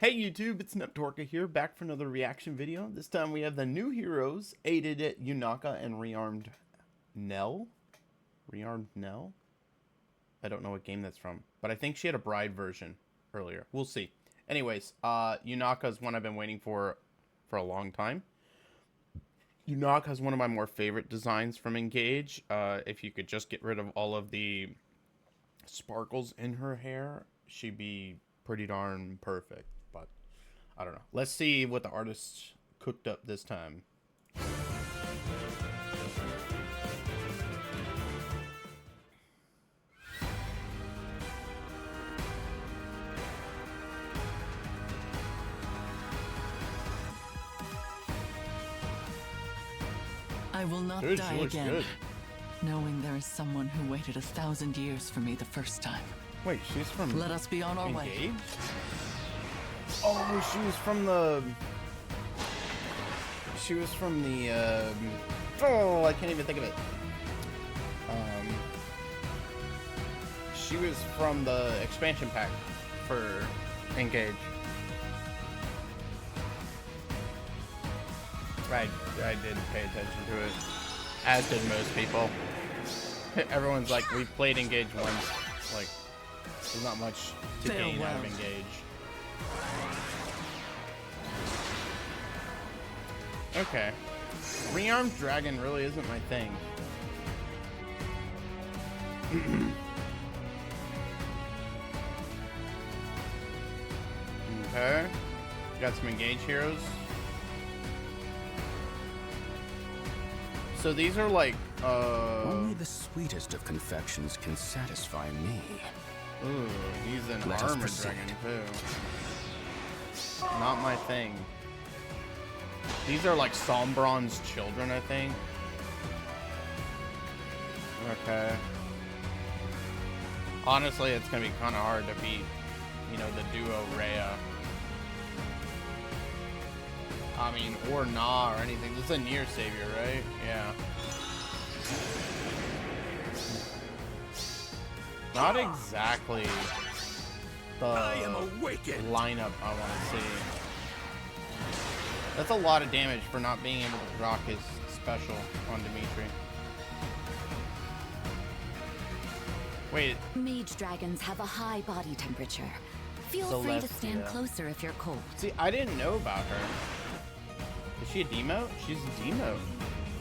Hey YouTube, it's Neptorka here, back for another reaction video. This time we have the new heroes, aided at Yunaka and Rearmed Nell. Rearmed Nell? I don't know what game that's from, but I think she had a bride version earlier. We'll see. Anyways, Yunaka is one I've been waiting for a long time. Yunaka is one of my more favorite designs from Engage. If you could just get rid of all of the sparkles in her hair, she'd be pretty darn perfect. But I don't know. Let's see what the artist cooked up this time. I will not Dude, die again, knowing there is someone who waited 1,000 years for me the first time. Wait, she's from Let us be on our way. Engage? Oh, she was from the... Oh, I can't even think of it. She was from the expansion pack for Engage. I didn't pay attention to it, as did most people. Everyone's like, we played Engage once. Like, there's not much to gain out of Engage. Okay. Rearmed Dragon really isn't my thing. Okay. Got some Engage heroes. So these are like, Only the sweetest of confections can satisfy me. Ooh, he's an Let us armored proceed. dragon too. Not my thing. These are like Sombron's children, I think. Okay. Honestly, it's gonna be kind of hard to beat, you know, the duo Rhea. I mean, or Nah or anything. This is a near savior, right? Yeah. Not exactly the lineup I want to see. That's a lot of damage for not being able to rock his special on Dimitri. Wait. Mage dragons have a high body temperature. Feel free to stand closer if you're cold. See, I didn't know about her. Is she a demote? She's a demote.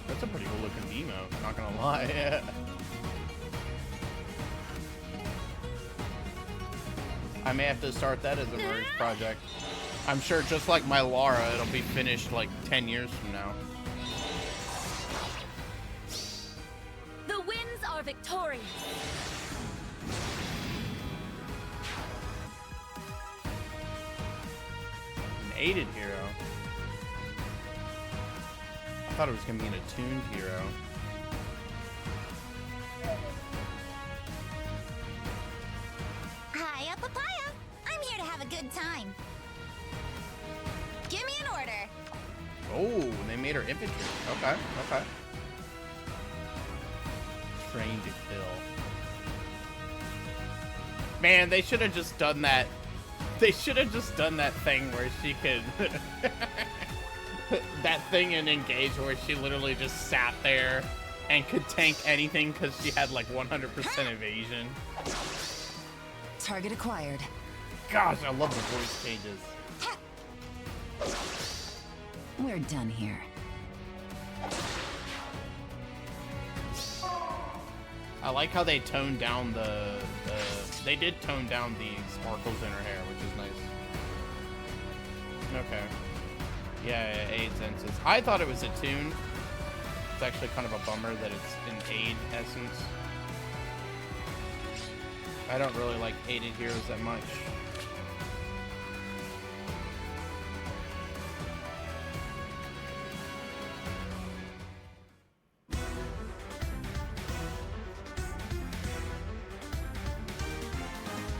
That's a pretty cool looking demote, not gonna lie. I may have to start that as a merge project. I'm sure just like my Lara, it'll be finished like 10 years from now. The winds are victorious. An aided hero. I thought it was gonna be an attuned hero. Hi, Papaya. I'm here to have a good time. Give me an order. Oh, they made her infantry. Okay, okay. Trained to kill. Man, they should have just done that. They should have just done that thing where she could... that thing in Engage where she literally just sat there and could tank anything because she had like 100% evasion. Target acquired. Gosh, I love the voice changes. We're done here. I like how they toned down they did tone down the sparkles in her hair, which is nice. Okay. Yeah, aid senses. I thought it was a tune. It's actually kind of a bummer that it's an aid essence. I don't really like aided heroes that much.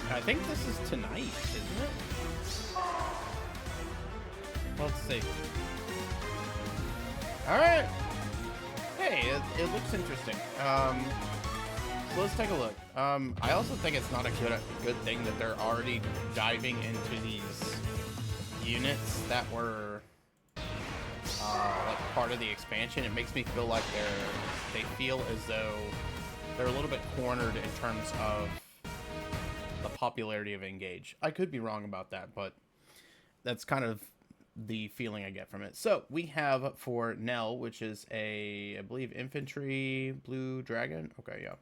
I think this is tonight, isn't it? Let's see. Alright. Hey, it looks interesting. So let's take a look. I also think it's not a good thing that they're already diving into these units that were like part of the expansion, it makes me feel like they feel as though they're a little bit cornered in terms of the popularity of Engage. I could be wrong about that, but that's kind of the feeling I get from it. So we have for Nell, which is a, I believe, infantry blue dragon. Okay, yeah.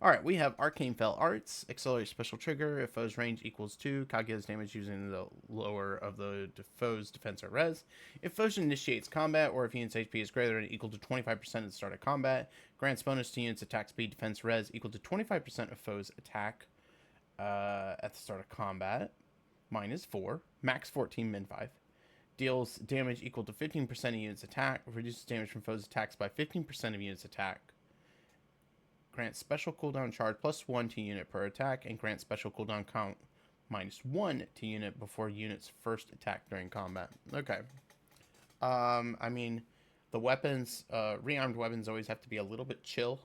All right, we have Arcane Fell Arts, accelerate special trigger. If foe's range equals 2, calculates damage using the lower of the foe's defense or res. If foe initiates combat, or if unit's HP is greater than or equal to 25% at the start of combat, grants bonus to units attack speed, defense, res equal to 25% of foe's attack at the start of combat. -4, max 14, min 5. Deals damage equal to 15% of units attack. Reduces damage from foes' attacks by 15% of units attack. Grants special cooldown charge +1 to unit per attack, and grants special cooldown count -1 to unit before unit's first attack during combat. Okay. I mean, the weapons, rearmed weapons always have to be a little bit chill.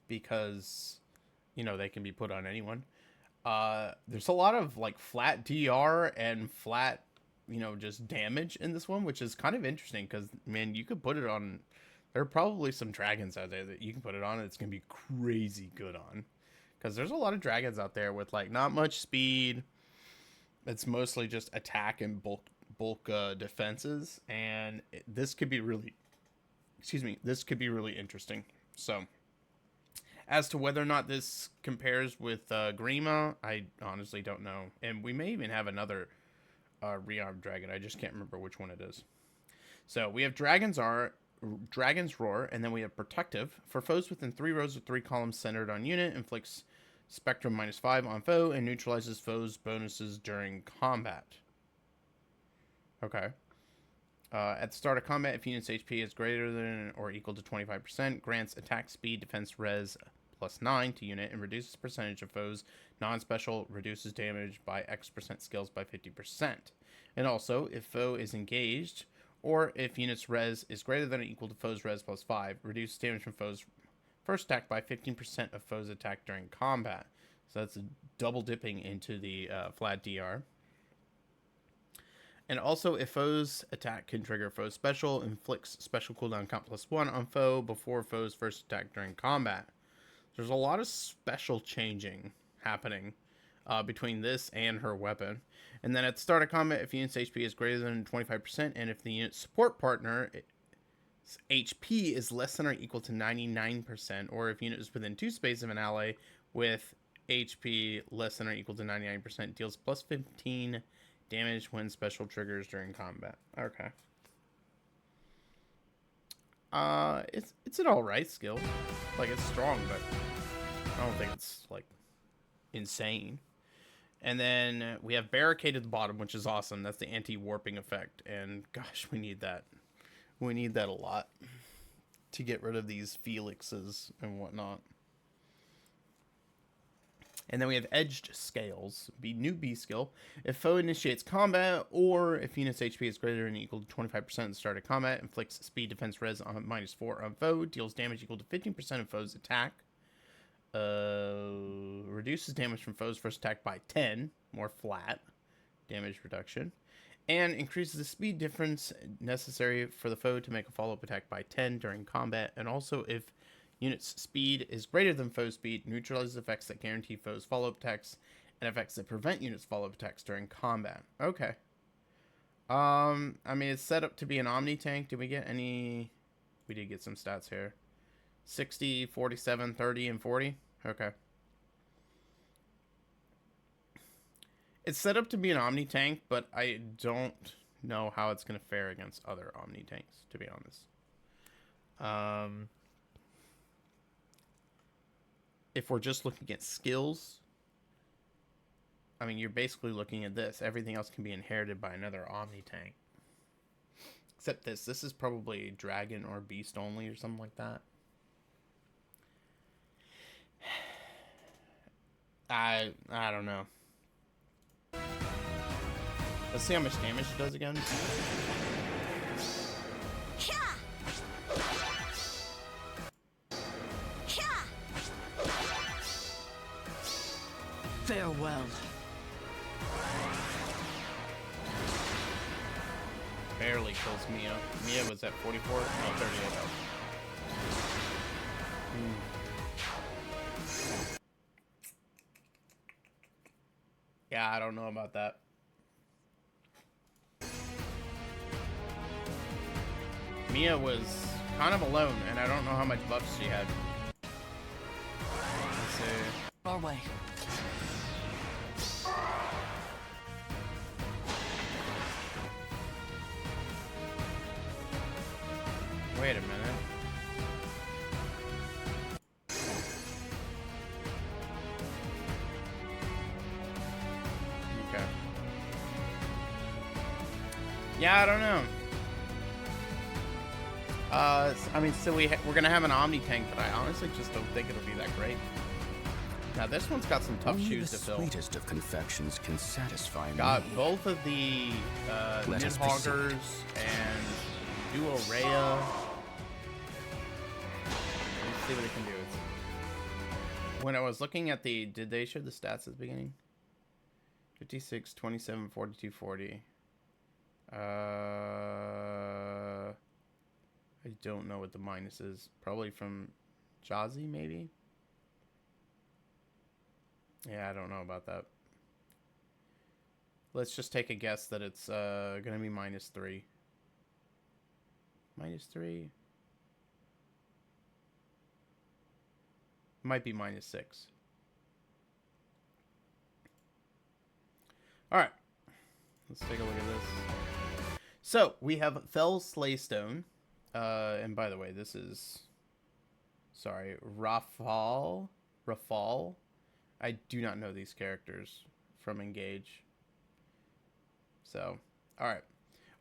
Because, you know, they can be put on anyone. There's a lot of, like, flat DR and flat, you know, just damage in this one, which is kind of interesting, because, man, you could put it on... There are probably some dragons out there that you can put it on and it's going to be crazy good on. Because there's a lot of dragons out there with, like, not much speed. It's mostly just attack and bulk defenses. And this could be really... Excuse me. This could be really interesting. So, as to whether or not this compares with Grima, I honestly don't know. And we may even have another rearmed dragon. I just can't remember which one it is. So, we have Dragon's Roar, and then we have Protective. For foes within 3 rows of 3 columns centered on unit, inflicts Spectrum -5 on foe, and neutralizes foes' bonuses during combat. Okay. At the start of combat, if unit's HP is greater than or equal to 25%, grants attack speed, defense, res +9 to unit, and reduces percentage of foes' non-special, reduces damage by X% skills by 50%. And also, if foe is engaged... or if unit's res is greater than or equal to foe's res +5, reduces damage from foe's first attack by 15% of foe's attack during combat. So that's double dipping into the flat DR. And also, if foe's attack can trigger foe's special, inflicts special cooldown count +1 on foe before foe's first attack during combat. There's a lot of special changing happening between this and her weapon. And then at the start of combat, if unit's HP is greater than 25%, and if the unit's support partner HP is less than or equal to 99%, or if unit is within 2 spaces of an ally with HP less than or equal to 99%, deals +15 damage when special triggers during combat. Okay. It's an alright skill. Like, it's strong, but I don't think it's, like, insane. And then we have Barricade at the bottom, which is awesome. That's the anti-warping effect. And gosh, we need that. We need that a lot to get rid of these Felixes and whatnot. And then we have Edged Scales, new B skill. If foe initiates combat, or if unit's HP is greater than or equal to 25% at the start of combat, inflicts speed, defense, res on -4 on foe, deals damage equal to 15% of foe's attack. Reduces damage from foe's first attack by 10, more flat damage reduction, and increases the speed difference necessary for the foe to make a follow-up attack by 10 during combat. And also, if unit's speed is greater than foe's speed, neutralizes effects that guarantee foe's follow-up attacks and effects that prevent units' follow-up attacks during combat. Okay. I mean, it's set up to be an Omni tank. Did we get any? We did get some stats here. 60, 47, 30, and 40. Okay. It's set up to be an Omni tank, but I don't know how it's going to fare against other Omni tanks, to be honest. If we're just looking at skills, I mean, you're basically looking at this. Everything else can be inherited by another Omni tank. Except this. This is probably Dragon or Beast only or something like that. I don't know. Let's see how much damage it does again. Farewell. Barely kills Mia. Mia was at 44? No, 38 health. Yeah, I don't know about that. Mia was kind of alone, and I don't know how much buffs she had. Let's see. Our way. Wait a minute. Okay. Yeah, I don't know. I mean, so we're gonna have an Omni tank, but I honestly just don't think it'll be that great. Now this one's got some tough Only shoes the to fill. sweetest of confections can satisfy Got me. both of the Let us Nidhoggers and Duo Rhea. Let's see what it can do. When I was looking at the, did they show the stats at the beginning? 56, 27, 42, 40. I don't know what the minus is. Probably from Jazzy, maybe? Yeah, I don't know about that. Let's just take a guess that it's going to be -3. -3? Might be -6. Alright. Let's take a look at this. So, we have Fell Slaystone. And by the way, this is... Sorry, Rafal. I do not know these characters from Engage. So, alright.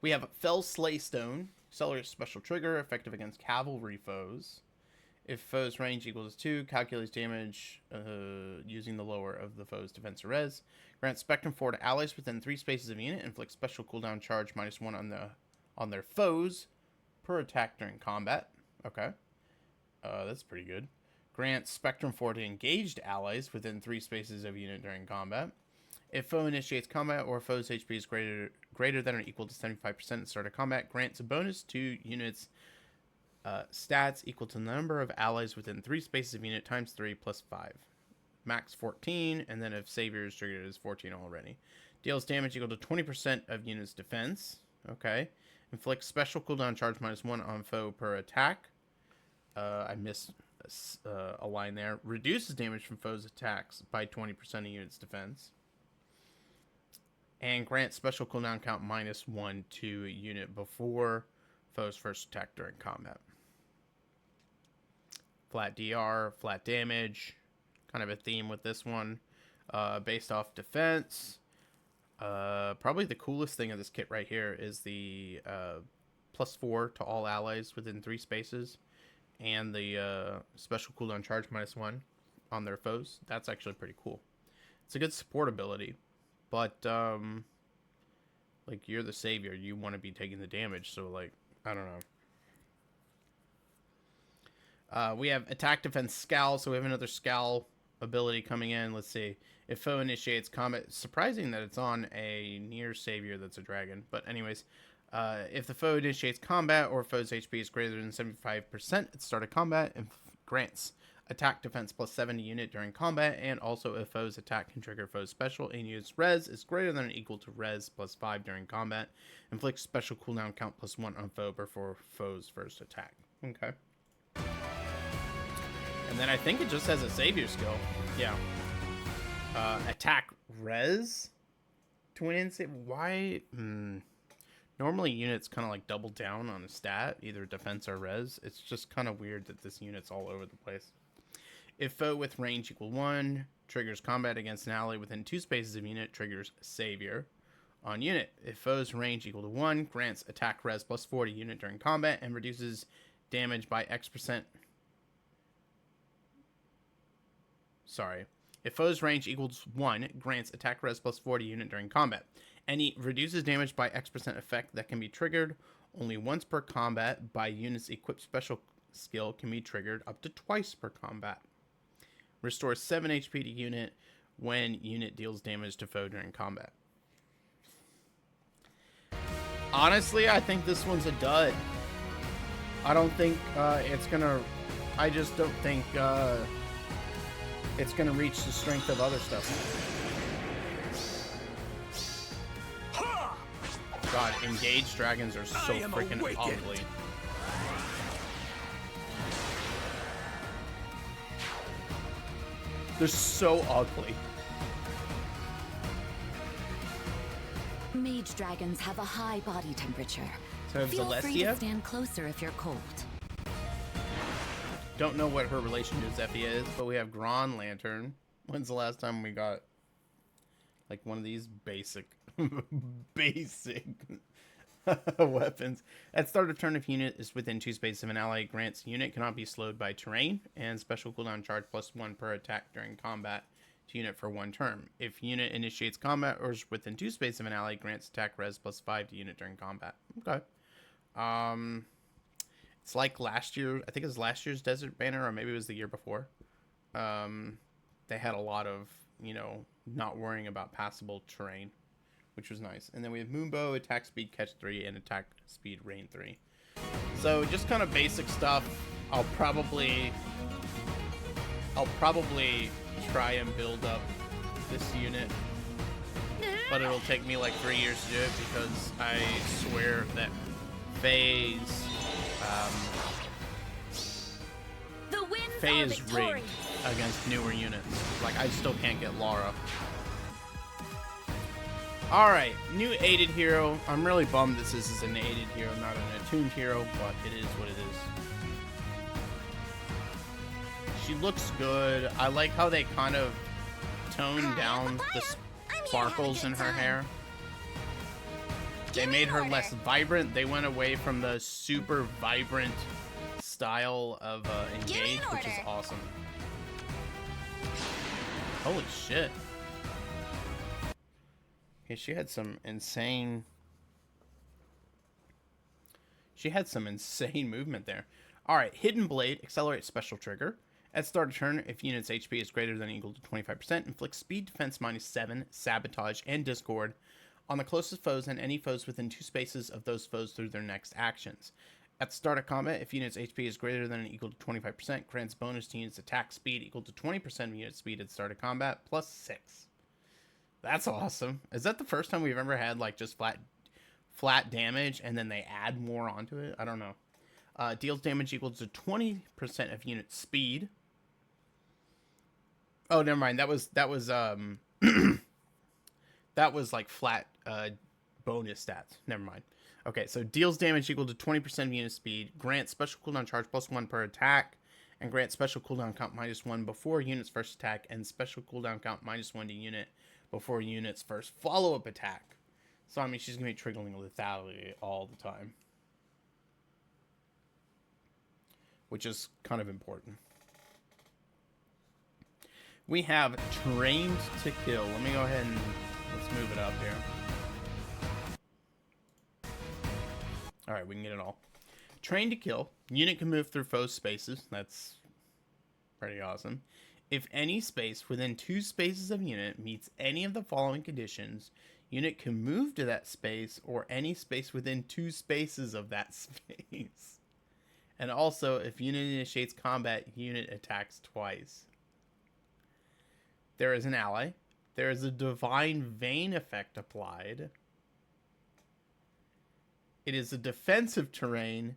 We have Fell Slaystone. Accelerates special trigger, effective against cavalry foes. If foe's range equals 2, calculates damage using the lower of the foe's defense or res. Grants Spectrum 4 to allies within 3 spaces of unit. Inflicts special cooldown charge -1 on their foes per attack during combat. Okay. That's pretty good. Grants Spectrum 4 to engaged allies within 3 spaces of unit during combat. If foe initiates combat or foe's HP is greater than or equal to 75% at the start of combat, grants a bonus to units stats equal to the number of allies within 3 spaces of unit times 3 plus 5. Max 14, and then if Savior is triggered, it is 14 already. Deals damage equal to 20% of unit's defense. Okay. Inflicts special cooldown charge -1 on foe per attack. I missed a line there. Reduces damage from foes' attacks by 20% of unit's defense. And grants special cooldown count -1 to a unit before foe's first attack during combat. Flat DR, flat damage. Kind of a theme with this one. Based off defense. Probably the coolest thing of this kit right here is the +4 to all allies within 3 spaces. And the special cooldown charge -1 on their foes. That's actually pretty cool. It's a good support ability. But, like, you're the savior. You want to be taking the damage. So, like, I don't know. We have attack, defense, scowl. So we have another scowl ability coming in. Let's see. If foe initiates combat. Surprising that it's on a near savior that's a dragon. But anyways, if the foe initiates combat or foe's HP is greater than 75% at the start of combat, and grants attack, defense +7 to unit during combat. And also if foe's attack can trigger foe's special and unit's res is greater than or equal to res +5 during combat. Inflicts special cooldown count +1 on foe before foe's first attack. Okay. And then I think it just has a savior skill. Yeah. Attack res to an insane. Why? Normally units kind of like double down on a stat, either defense or res. It's just kind of weird that this unit's all over the place. If foe with range equal 1 triggers combat against an ally within 2 spaces of unit, triggers savior on unit. If foe's range equal to 1, grants attack res +4 to unit during combat and reduces damage by X%. Sorry. If foe's range equals 1, grants attack res +4 to unit during combat. Any reduces damage by X% effect that can be triggered only once per combat by unit's equipped special skill can be triggered up to twice per combat. Restores 7 HP to unit when unit deals damage to foe during combat. Honestly, I think this one's a dud. I don't think it's gonna... I just don't think it's gonna reach the strength of other stuff. God, engaged dragons are so freaking ugly. They're so ugly. Mage dragons have a high body temperature. So Feel free to Celestia? stand closer if you're cold. Don't know what her relation to Zephyr is, but we have Grand Lantern. When's the last time we got like one of these basic weapons? At start of turn, if unit is within 2 spaces of an ally, grants unit cannot be slowed by terrain, and special cooldown charge +1 per attack during combat to unit for 1 turn. If unit initiates combat or is within 2 spaces of an ally, grants attack res +5 to unit during combat. Okay. It's like last year, I think it was last year's Desert Banner, or maybe it was the year before. They had a lot of, you know, not worrying about passable terrain, which was nice. And then we have Moonbow, attack speed, catch 3, and attack speed, rain 3. So just kind of basic stuff. I'll probably try and build up this unit, but it'll take me like 3 years to do it because I swear that Faye's Faye is rigged against newer units. Like, I still can't get Lara. Alright, new aided hero. I'm really bummed this is an aided hero, not an attuned hero, but it is what it is. She looks good. I like how they kind of toned down the sparkles in her hair. They made her less vibrant. They went away from the super vibrant style of Engage, which is awesome. Holy shit. Okay, she had some insane movement there. Alright, Hidden Blade, accelerates special trigger. At start of turn, if unit's HP is greater than or equal to 25%, inflicts speed, defense -7, sabotage, and discord on the closest foes and any foes within 2 spaces of those foes through their next actions. At the start of combat, if unit's HP is greater than or equal to 25%, grants bonus to unit's attack speed equal to 20% of unit speed at the start of combat, +6. That's awesome. Is that the first time we've ever had like just flat damage and then they add more onto it? I don't know. Deals damage equal to 20% of unit speed. Oh, never mind. That was that was like flat bonus stats. Never mind. Okay, so deals damage equal to 20% of unit speed, grants special cooldown charge +1 per attack, and grants special cooldown count -1 before unit's first attack, and special cooldown count -1 to unit before unit's first follow-up attack. So, I mean, she's going to be triggering lethality all the time, which is kind of important. We have Trained to Kill. Let me go ahead and let's move it up here. Alright, we can get it all. Trained to Kill. Unit can move through foe spaces. That's pretty awesome. If any space within 2 spaces of unit meets any of the following conditions, unit can move to that space or any space within 2 spaces of that space. And also, if unit initiates combat, unit attacks twice. There is an ally. There is a Divine Vein effect applied. It is a defensive terrain.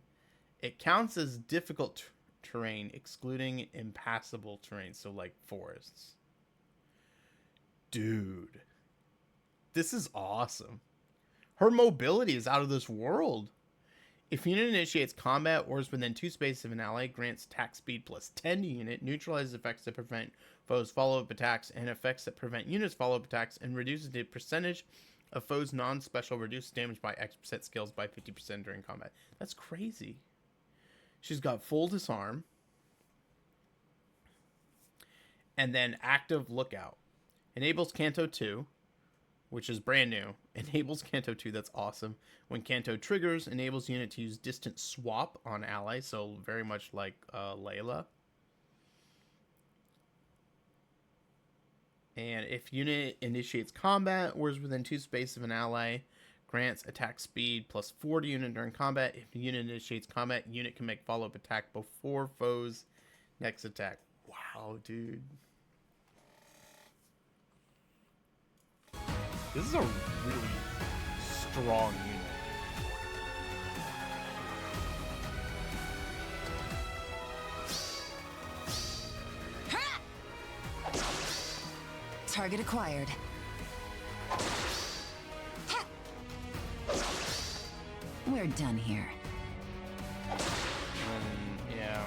It counts as difficult terrain, excluding impassable terrain, so like forests. Dude, this is awesome. Her mobility is out of this world. If unit initiates combat or is within 2 spaces of an ally, grants attack speed +10 to unit, neutralizes effects that prevent foes' follow-up attacks and effects that prevent units' follow-up attacks, and reduces the percentage of foes' non-special reduced damage by X% skills by 50% during combat. That's crazy. She's got full disarm. And then active lookout. Enables Canto 2, which is brand new. Enables Canto 2, that's awesome. When Canto triggers, enables unit to use distant swap on ally, so very much like Layla. And if unit initiates combat or is within 2 spaces of an ally, grants attack speed plus 4 to unit during combat. If the unit initiates combat, unit can make follow-up attack before foe's next attack. Wow, dude. This is a really strong unit. Target acquired. We're done here. Yeah.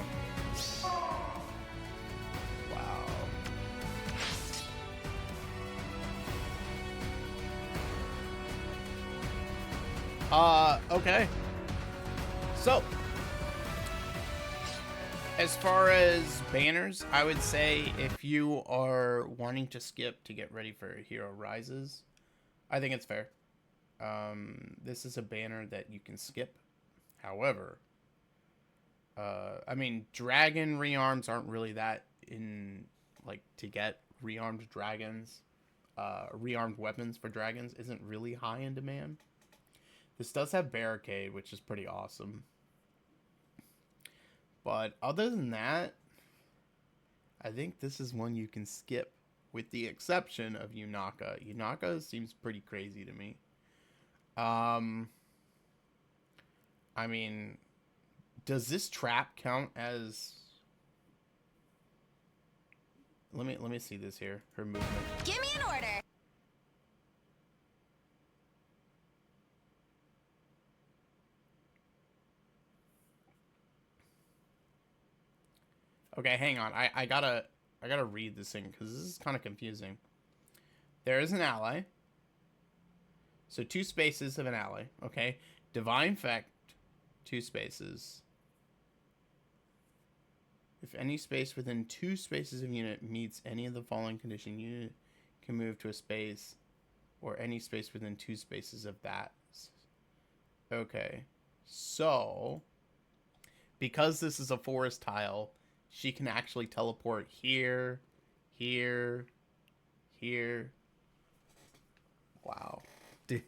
Wow. Okay. So, as far as banners, I would say if you are wanting to skip to get ready for Hero Rises, I think it's fair. This is a banner that you can skip. However, I mean, dragon rearms aren't really that in, like, to get rearmed dragons, rearmed weapons for dragons isn't really high in demand. This does have barricade, which is pretty awesome. But other than that, I think this is one you can skip, with the exception of Yunaka. Yunaka seems pretty crazy to me. I mean, does this trap count as... Let me see this here. Her movement. Give me an order. Okay, hang on. I gotta read this thing because this is kind of confusing. There is an ally. So 2 spaces of an ally. Okay. Divine Effect, 2 spaces. If any space within 2 spaces of unit meets any of the following condition, unit can move to a space or any space within 2 spaces of that. Okay. So, because this is a forest tile, she can actually teleport here, here, here. Wow. Dude.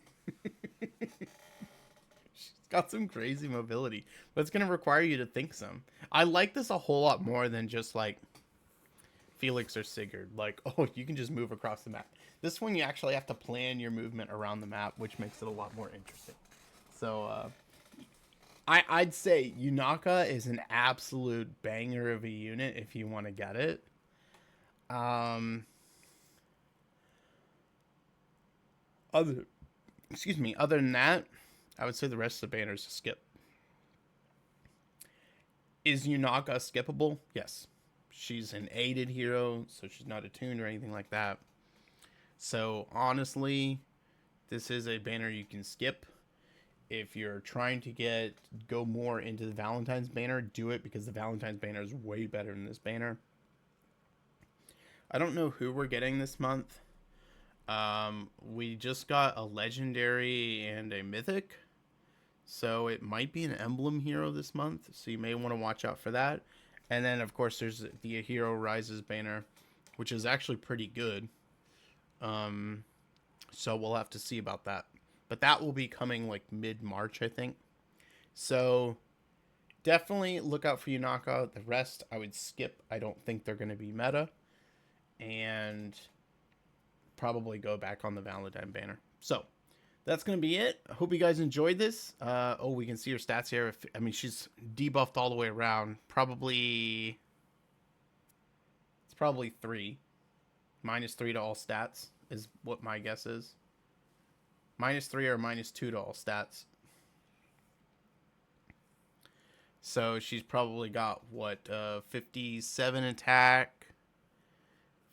She's got some crazy mobility, but it's going to require you to think some. I like this a whole lot more than just like Felix or Sigurd. Like, oh, you can just move across the map. This one, you actually have to plan your movement around the map, which makes it a lot more interesting. So, I'd say Yunaka is an absolute banger of a unit if you want to get it. Other than that, I would say the rest of the banners skip. Is Yunaka skippable? Yes. She's an aided hero, so she's not attuned or anything like that. So, honestly, this is a banner you can skip. If you're trying to go more into the Valentine's banner, do it, because the Valentine's banner is way better than this banner. I don't know who we're getting this month. We just got a legendary and a mythic, so it might be an emblem hero this month, so you may want to watch out for that. And then, of course, there's the Hero Rises banner, which is actually pretty good. So we'll have to see about that. But that will be coming like mid-March, I think. So definitely look out for Yunaka. The rest I would skip. I don't think they're going to be meta. And probably go back on the Valentine banner. So that's going to be it. I hope you guys enjoyed this. Oh, we can see her stats here. I mean, she's debuffed all the way around. It's probably 3. -3 to all stats is what my guess is. -3 or -2 to all stats. So she's probably got, what, 57 attack,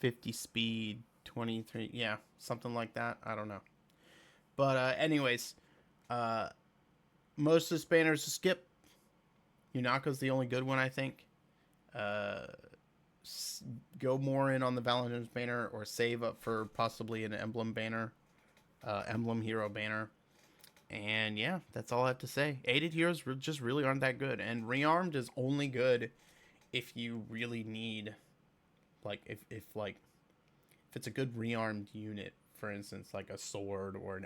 50 speed, 23, yeah, something like that. I don't know. But anyways, most of this banner is a skip. Yunaka's the only good one, I think. Go more in on the Valentine's banner, or save up for possibly an emblem banner. Emblem hero banner. And yeah, that's all I have to say. Aided heroes just really aren't that good, and rearmed is only good if you really need, like, if like if it's a good rearmed unit, for instance, like a sword or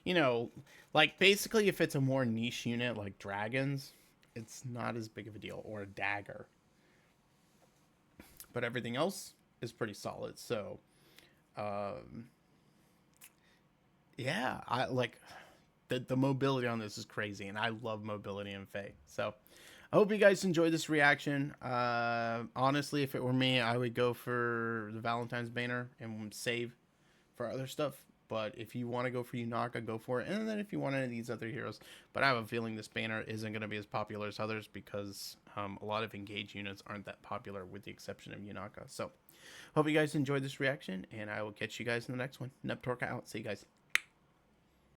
you know, like basically if it's a more niche unit like dragons, it's not as big of a deal, or a dagger. But everything else is pretty solid. So, yeah, I like the mobility on this is crazy, and I love mobility in Fae. So, I hope you guys enjoyed this reaction. Honestly, if it were me, I would go for the Valentine's banner and save for other stuff. But if you want to go for Yunaka, go for it. And then if you want any of these other heroes. But I have a feeling this banner isn't going to be as popular as others because a lot of engaged units aren't that popular with the exception of Yunaka. So, hope you guys enjoyed this reaction, and I will catch you guys in the next one. Neptorka out. See you guys.